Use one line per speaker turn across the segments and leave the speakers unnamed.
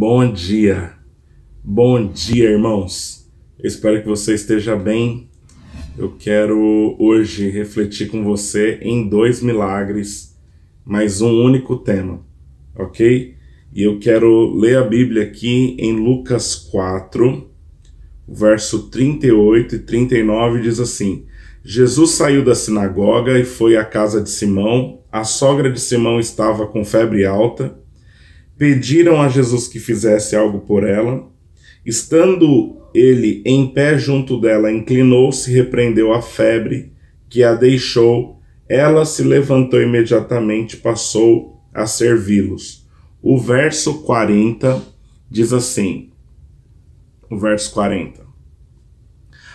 Bom dia, irmãos. Eu espero que você esteja bem. Eu quero hoje refletir com você em 2 milagres, mas um único tema, ok? E eu quero ler a Bíblia aqui em Lucas 4, verso 38 e 39, diz assim: Jesus saiu da sinagoga e foi à casa de Simão. A sogra de Simão estava com febre alta. Pediram a Jesus que fizesse algo por ela. Estando ele em pé junto dela, inclinou-se e repreendeu a febre, que a deixou. Ela se levantou imediatamente e passou a servi-los. O verso 40 diz assim,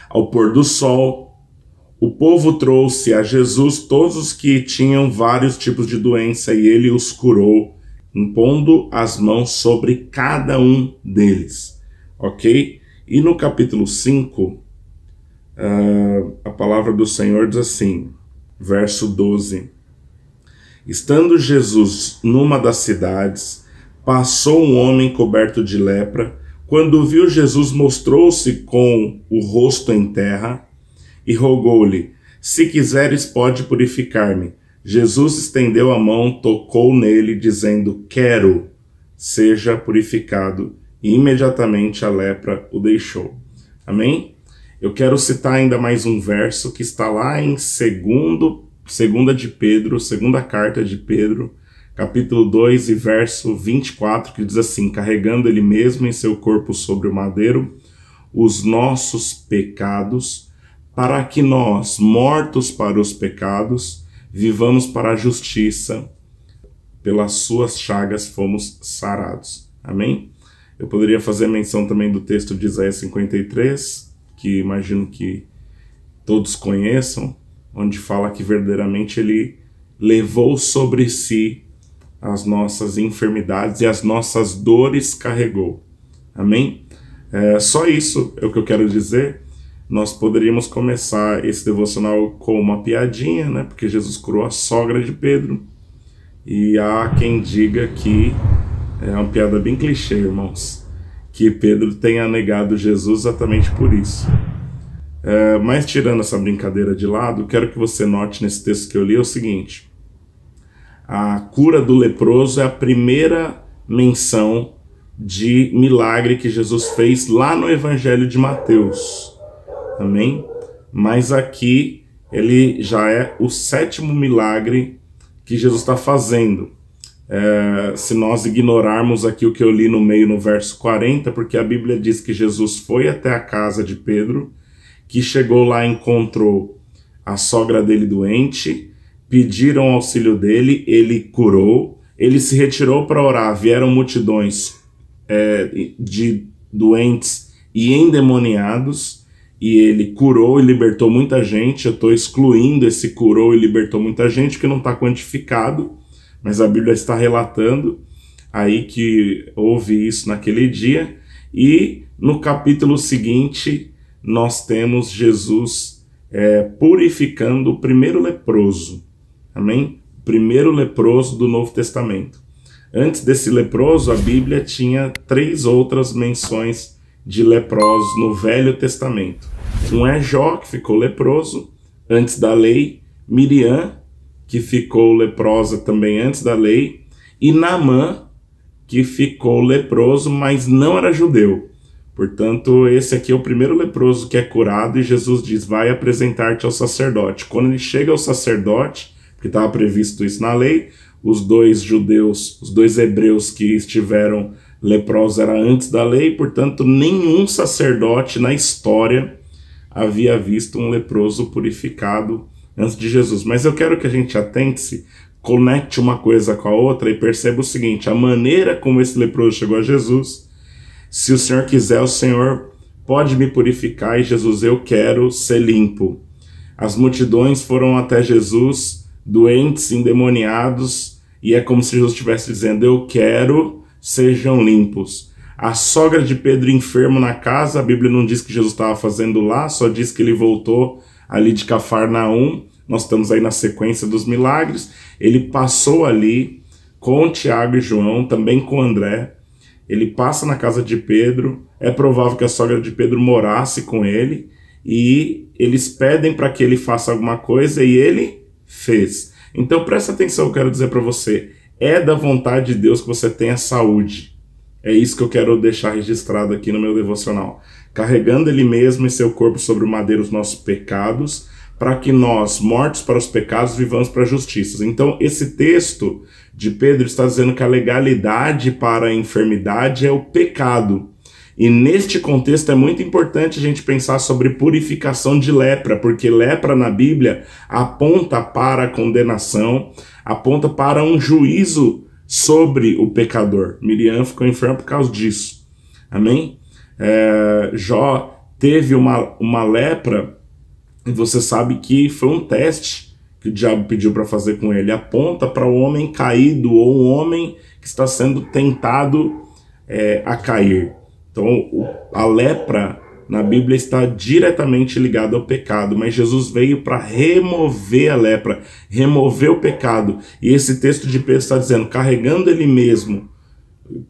Ao pôr do sol, o povo trouxe a Jesus todos os que tinham vários tipos de doença, e ele os curou, impondo as mãos sobre cada um deles. Ok? E no capítulo 5, a palavra do Senhor diz assim, verso 12. Estando Jesus numa das cidades, passou um homem coberto de lepra. Quando viu Jesus, mostrou-se com o rosto em terra e rogou-lhe: se quiseres, pode purificar-me. Jesus estendeu a mão, tocou nele, dizendo: quero, seja purificado. E imediatamente a lepra o deixou. Amém? Eu quero citar ainda mais um verso que está lá em segunda de Pedro, segunda carta de Pedro, capítulo 2 e verso 24, que diz assim: carregando ele mesmo em seu corpo sobre o madeiro os nossos pecados, para que nós, mortos para os pecados, vivamos para a justiça. Pelas suas chagas fomos sarados. Amém? Eu poderia fazer menção também do texto de Isaías 53, que imagino que todos conheçam, onde fala que verdadeiramente ele levou sobre si as nossas enfermidades e as nossas dores carregou. Amém? Só isso é o que eu quero dizer. Nós poderíamos começar esse devocional com uma piadinha, né? Porque Jesus curou a sogra de Pedro. E há quem diga que é uma piada bem clichê, irmãos, que Pedro tenha negado Jesus exatamente por isso. Mas tirando essa brincadeira de lado, quero que você note nesse texto que eu li o seguinte: a cura do leproso é a primeira menção de milagre que Jesus fez lá no Evangelho de Mateus. Amém? Mas aqui ele já é o 7º milagre que Jesus está fazendo. Se nós ignorarmos aqui o que eu li no meio no verso 40, porque a Bíblia diz que Jesus foi até a casa de Pedro, que chegou lá e encontrou a sogra dele doente, pediram auxílio dele, ele curou, ele se retirou para orar, vieram multidões de doentes e endemoniados, e ele curou e libertou muita gente. Eu estou excluindo esse curou e libertou muita gente, que não está quantificado, mas a Bíblia está relatando aí que houve isso naquele dia. E no capítulo seguinte nós temos Jesus purificando o primeiro leproso. Amém? O primeiro leproso do Novo Testamento. Antes desse leproso, a Bíblia tinha 3 outras menções de leprosos no Velho Testamento. Um é Jó, que ficou leproso antes da lei, Miriam, que ficou leprosa também antes da lei, e Naamã, que ficou leproso, mas não era judeu. Portanto, esse aqui é o primeiro leproso que é curado, e Jesus diz: vai apresentar-te ao sacerdote. Quando ele chega ao sacerdote, porque estava previsto isso na lei, os 2 judeus, os 2 hebreus que estiveram leprosos era antes da lei, portanto nenhum sacerdote na história havia visto um leproso purificado antes de Jesus. Mas eu quero que a gente atente-se, conecte uma coisa com a outra e perceba o seguinte: a maneira como esse leproso chegou a Jesus: se o Senhor quiser, o Senhor pode me purificar. E Jesus: eu quero ser limpo. As multidões foram até Jesus, doentes, endemoniados, e é como se Jesus estivesse dizendo: eu quero, sejam limpos. A sogra de Pedro enfermo na casa, a Bíblia não diz que Jesus estava fazendo lá, só diz que ele voltou ali de Cafarnaum. Nós estamos aí na sequência dos milagres. Ele passou ali com Tiago e João, também com André, ele passa na casa de Pedro, é provável que a sogra de Pedro morasse com ele, e eles pedem para que ele faça alguma coisa e ele fez. Então presta atenção, eu quero dizer para você, é da vontade de Deus que você tenha saúde. É isso que eu quero deixar registrado aqui no meu devocional. Carregando ele mesmo em seu corpo sobre o madeiro os nossos pecados, para que nós, mortos para os pecados, vivamos para a justiça. Então esse texto de Pedro está dizendo que a legalidade para a enfermidade é o pecado. E neste contexto é muito importante a gente pensar sobre purificação de lepra, porque lepra na Bíblia aponta para a condenação, aponta para um juízo sobre o pecador. Miriam ficou enferma por causa disso. Amém? Jó teve uma lepra, e você sabe que foi um teste que o diabo pediu para fazer com ele. Aponta para o homem caído ou um homem que está sendo tentado a cair. Então, a lepra na Bíblia está diretamente ligada ao pecado, mas Jesus veio para remover a lepra, remover o pecado. E esse texto de Pedro está dizendo, carregando ele mesmo.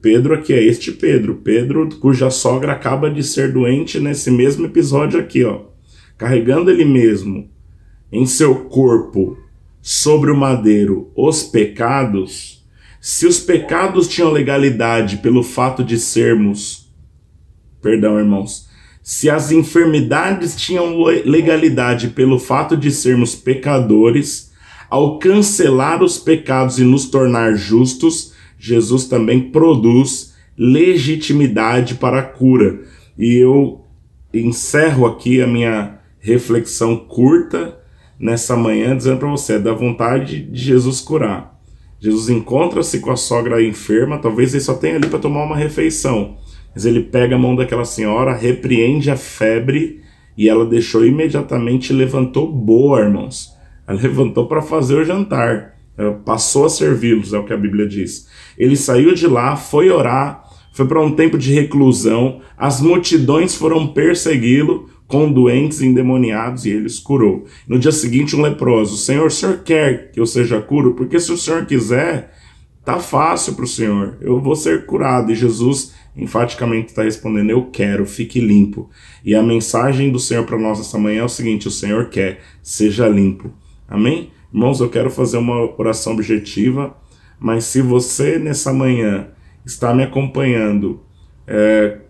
Pedro aqui é este Pedro, Pedro cuja sogra acaba de ser doente nesse mesmo episódio aqui, ó. Carregando ele mesmo em seu corpo sobre o madeiro os pecados. Se os pecados tinham legalidade pelo fato de sermos... Perdão, irmãos. Se as enfermidades tinham legalidade pelo fato de sermos pecadores, ao cancelar os pecados e nos tornar justos, Jesus também produz legitimidade para a cura. E eu encerro aqui a minha reflexão curta nessa manhã, dizendo para você, é da vontade de Jesus curar. Jesus encontra-se com a sogra enferma, talvez ele só tenha ali para tomar uma refeição. Mas ele pega a mão daquela senhora, repreende a febre e ela deixou imediatamente e levantou boa, irmãos. Ela levantou para fazer o jantar. Ela passou a servi-los, é o que a Bíblia diz. Ele saiu de lá, foi orar, foi para um tempo de reclusão. As multidões foram persegui-lo com doentes endemoniados e ele os curou. No dia seguinte, um leproso. Senhor, o senhor quer que eu seja curo? Porque se o senhor quiser, tá fácil para o senhor. Eu vou ser curado. E Jesus enfaticamente está respondendo, eu quero, fique limpo. E a mensagem do Senhor para nós essa manhã é o seguinte, o Senhor quer, seja limpo. Amém? Irmãos, eu quero fazer uma oração objetiva, mas se você nessa manhã está me acompanhando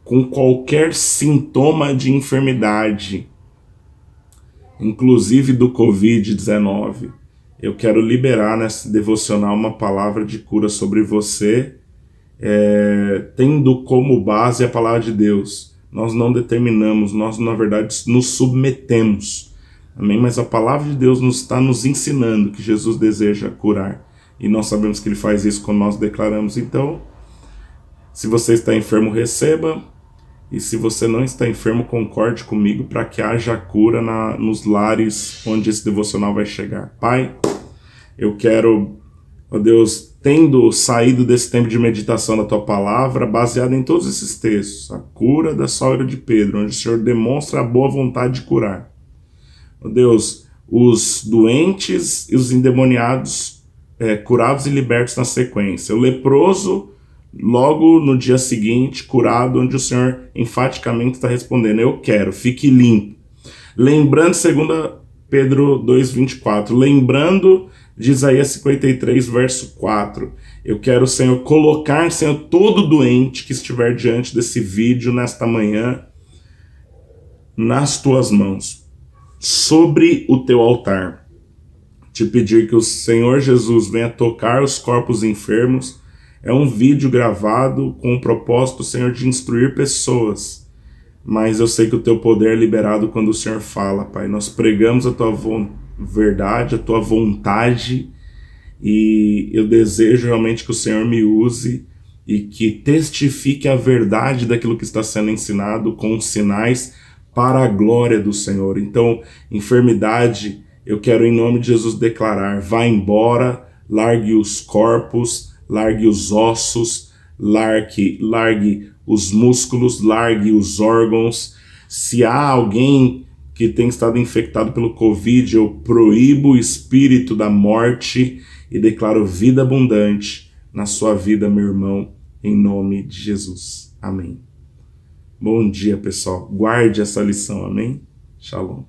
com qualquer sintoma de enfermidade, inclusive do Covid-19, eu quero liberar nesse devocional uma palavra de cura sobre você, tendo como base a palavra de Deus. Nós não determinamos, nós na verdade nos submetemos. Amém? Mas a palavra de Deus está nos ensinando que Jesus deseja curar. E nós sabemos que Ele faz isso quando nós declaramos. Então, se você está enfermo, receba. E se você não está enfermo, concorde comigo para que haja cura nos lares onde esse devocional vai chegar. Pai, eu quero, ó Deus, tendo saído desse tempo de meditação da Tua Palavra, baseado em todos esses textos, a cura da sogra de Pedro, onde o Senhor demonstra a boa vontade de curar. Ó Deus, os doentes e os endemoniados curados e libertos na sequência. O leproso, logo no dia seguinte, curado, onde o Senhor enfaticamente está respondendo, eu quero, fique limpo. Lembrando, 2 Pedro 2,24, lembrando de Isaías 53, verso 4, eu quero, Senhor, colocar, Senhor, todo doente que estiver diante desse vídeo nesta manhã, nas Tuas mãos, sobre o Teu altar. Te pedir que o Senhor Jesus venha tocar os corpos enfermos. É um vídeo gravado com o propósito, Senhor, de instruir pessoas. Mas eu sei que o Teu poder é liberado quando o Senhor fala, Pai. Nós pregamos a Tua verdade, a Tua vontade. E eu desejo realmente que o Senhor me use e que testifique a verdade daquilo que está sendo ensinado com sinais para a glória do Senhor. Então, enfermidade, eu quero em nome de Jesus declarar, vá embora, largue os corpos, largue os ossos, largue os músculos, largue os órgãos. Se há alguém que tem estado infectado pelo Covid, eu proíbo o espírito da morte e declaro vida abundante na sua vida, meu irmão, em nome de Jesus. Amém. Bom dia, pessoal. Guarde essa lição, amém? Shalom.